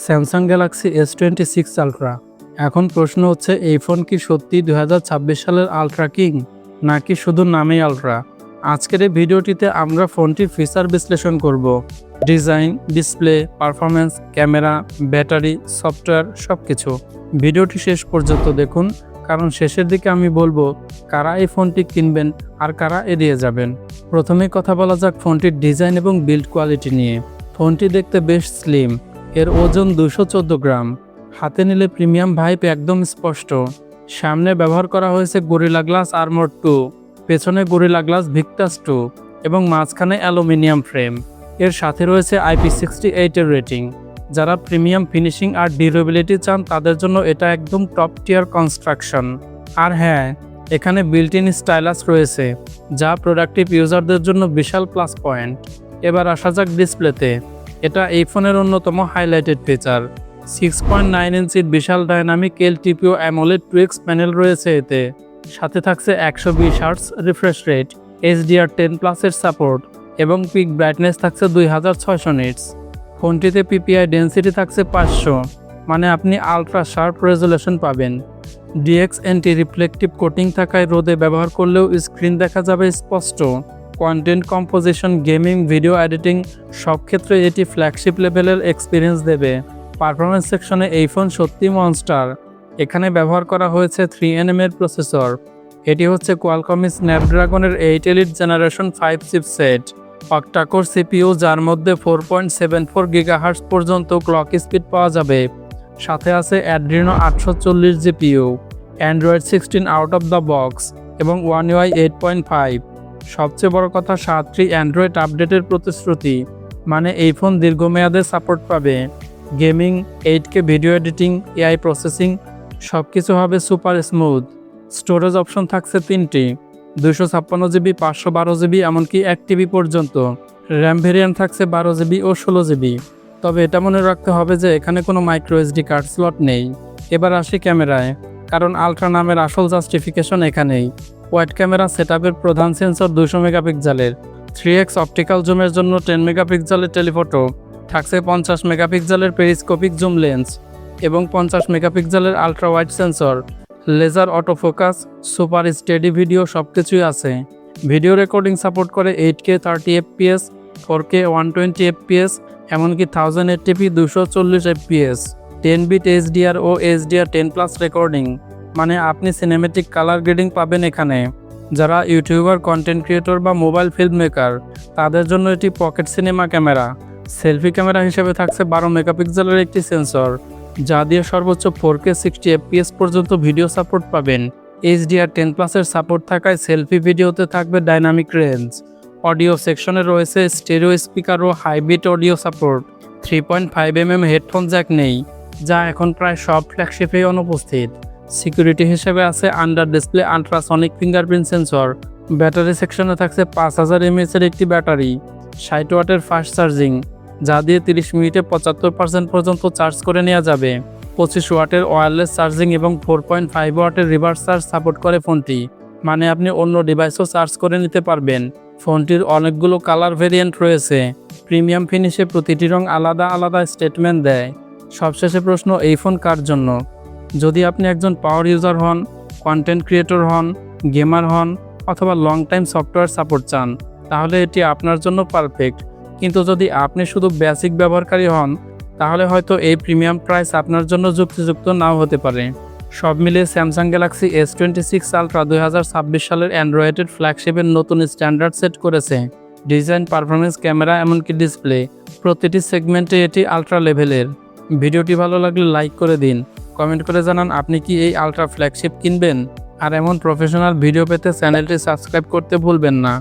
Samsung Galaxy S26 ultra. এখন প্রশ্ন হচ্ছে, এই ফোন কি সত্যি 2026 সালের আলট্রা কিং, নাকি শুধু নামেই আলট্রা? আজকের এই ভিডিওটিতে আমরা ফোনটির ফিচার বিশ্লেষণ করব। Design, display, performance, camera, battery, software সব কিছু। ভিডিওটি শেষ পর্যন্ত দেখুন, কারণ শেষের দিকে আমি বলবো কারা এই ফোনটি কিনবেন আর কারা এড়িয়ে যাবেন। প্রথমে কথা বলা যাক ফোনটির ডিজাইন এবং বিল্ড কোয়ালিটি নিয়ে। ফোনটি দেখতে বেশ স্লিম, এর ওজন 214 গ্রাম। হাতে নিলে প্রিমিয়াম ভাইব একদম স্পষ্ট। সামনে ব্যবহার করা হয়েছে গরিলা গ্লাস আর্মর 2, পেছনে গরিলা গ্লাস ভিক্টাস 2 এবং মাঝখানে অ্যালুমিনিয়াম ফ্রেম। এর সাথে রয়েছে IP68 এর রেটিং। যারা প্রিমিয়াম ফিনিশিং আর ডিউরেবিলিটি চান তাদের জন্য এটা একদম টপ টিয়ার কনস্ট্রাকশন। আর হ্যাঁ, এখানে বিল্ট ইন স্টাইলাস রয়েছে, যা প্রোডাক্টিভ ইউজারদের জন্য বিশাল প্লাস পয়েন্ট। এবার আসা যাক ডিসপ্লেতে। এটা এই ফোনের অন্যতম হাইলাইটেড ফিচার। 6.9 ইঞ্চির বিশাল dynamic LTPO AMOLED 2X panel রয়েছে এতে। সাথে থাকছে 120 হার্টজ রিফ্রেশ রেট, HDR10+ এর সাপোর্ট এবং পিক ব্রাইটনেস থাকছে 2600 নিটস। ফোনটিতে PPI ডেন্সিটি থাকছে 500, মানে আপনি আলট্রা শার্প রেজুলেশন পাবেন। DX অ্যান্টি রিফ্লেকটিভ কোটিং থাকায় রোদে ব্যবহার করলেও স্ক্রিন দেখা যাবে স্পষ্ট। Content composition, gaming, video editing সব ক্ষেত্রে এটি ফ্ল্যাগশিপ লেভেলের এক্সপিরিয়েন্স দেবে। পারফরমেন্স সেকশনে এই ফোন সত্যি মনস্টার। এখানে ব্যবহার করা হয়েছে 3nm এর প্রসেসর। এটি হচ্ছে কোয়ালকম স্ন্যাপড্রাগনের 8 elite generation 5 chipset, octa core CPU, যার মধ্যে 4.74 GHz পর্যন্ত ক্লক স্পিড পাওয়া যাবে। সাথে আছে Adreno 840 GPU, Android 16 out of the box এবং One UI 8.5। সবচেয়ে বড় কথা, 7টি অ্যান্ড্রয়েড আপডেটের প্রতিশ্রুতি, মানে এই ফোন দীর্ঘমেয়াদে সাপোর্ট পাবে। Gaming, 8K video editing, AI processing সব কিছু হবে সুপার স্মুথ। স্টোরেজ অপশন থাকছে 3টি, 256GB, 512GB, এমনকি 1TB পর্যন্ত। র্যাম ভেরিয়েন্ট থাকছে 12GB ও 16GB। তবে এটা মনে রাখতে হবে যে এখানে কোনো মাইক্রো SD কার্ড স্লট নেই। এবার আসি ক্যামেরায়, কারণ আলট্রা নামের আসল জাস্টিফিকেশন এখানেই। ওয়াইড ক্যামেরা সেটআপের প্রধান সেন্সর 200 মেগাপিক্সেলের, 3x অপটিক্যাল জুমের জন্য 10 মেগাপিক্সেলের টেলিফোটো, থাকছে 50 মেগাপিক্সেলের পেরিস্কোপিক জুম লেন্স এবং 50 মেগাপিক্সেলের ultrawide sensor. Laser autofocus, super steady video সবকিছুই আছে। ভিডিও রেকর্ডিং সাপোর্ট করে 8K 30fps, 4K 120fps, এমনকি 1080p 240fps, 10 বিট HDR ও HDR10+ রেকর্ডিং, মানে আপনি সিনেমেটিক কালার গ্রেডিং পাবেন এখানে। যারা ইউটিউবার, কন্টেন্ট ক্রিয়েটর বা মোবাইল ফিল্ম মেকার, তাদের জন্য এটি pocket cinema camera. Selfie camera হিসেবে থাকছে 12 মেগাপিক্সেলের একটি সেন্সর, যা দিয়ে সর্বোচ্চ 4K 60fps পর্যন্ত ভিডিও সাপোর্ট পাবেন। HDR10+ এর সাপোর্ট থাকায় সেলফি ভিডিওতে থাকবে ডাইনামিক রেঞ্জ। অডিও সেকশনে রয়েছে স্টেরিও স্পিকার ও hybrid audio support. 3.5mm headphone jack নেই, যা এখন প্রায় সব ফ্ল্যাগশিপেই অনুপস্থিত। সিকিউরিটি হিসেবে আছে under display ultrasonic fingerprint sensor. Battery সেকশনে থাকছে 5000 mAh এর একটি ব্যাটারি, 60 ওয়াটের ফাস্ট চার্জিং, যা দিয়ে 30 মিনিটে 75% পর্যন্ত চার্জ করে নেওয়া যাবে। 25 ওয়াটের ওয়্যারলেস চার্জিং এবং 4.5 ওয়াটের রিভার্স চার্জ সাপোর্ট করে ফোনটি, মানে আপনি অন্য ডিভাইসও চার্জ করে নিতে পারবেন। ফোনটির অনেকগুলো কালার ভেরিয়েন্ট রয়েছে। প্রিমিয়াম ফিনিশে প্রতিটি রং আলাদা আলাদা স্টেটমেন্ট দেয়। সবশেষে প্রশ্ন, এই ফোন কার জন্য? যদি আপনি একজন পাওয়ার ইউজার হন, কন্টেন্ট ক্রিয়েটর হন, গেমার হন অথবা লং টাইম সফটওয়্যার সাপোর্ট চান, তাহলে এটি আপনার জন্য পারফেক্ট। কিন্তু যদি আপনি শুধু বেসিক ব্যবহারকারী হন, তাহলে হয়তো এই প্রিমিয়াম প্রাইস আপনার জন্য যুক্তিযুক্ত নাও হতে পারে। সব মিলিয়ে স্যামসাং গ্যালাক্সি S26 আলট্রা 2026 সালের অ্যান্ড্রয়েডের ফ্ল্যাগশিপের নতুন স্ট্যান্ডার্ড সেট করেছে। ডিজাইন, পারফরমেন্স, ক্যামেরা, এমনকি ডিসপ্লে, প্রতিটি সেগমেন্টে এটি আলট্রা লেভেলের। ভিডিওটি ভালো লাগলে লাইক করে দিন, কমেন্ট করে জানান আপনি কি এই আলট্রা ফ্ল্যাগশিপ কিনবেন। আর এমন প্রফেশনাল ভিডিও পেতে চ্যানেলটি সাবস্ক্রাইব করতে ভুলবেন না।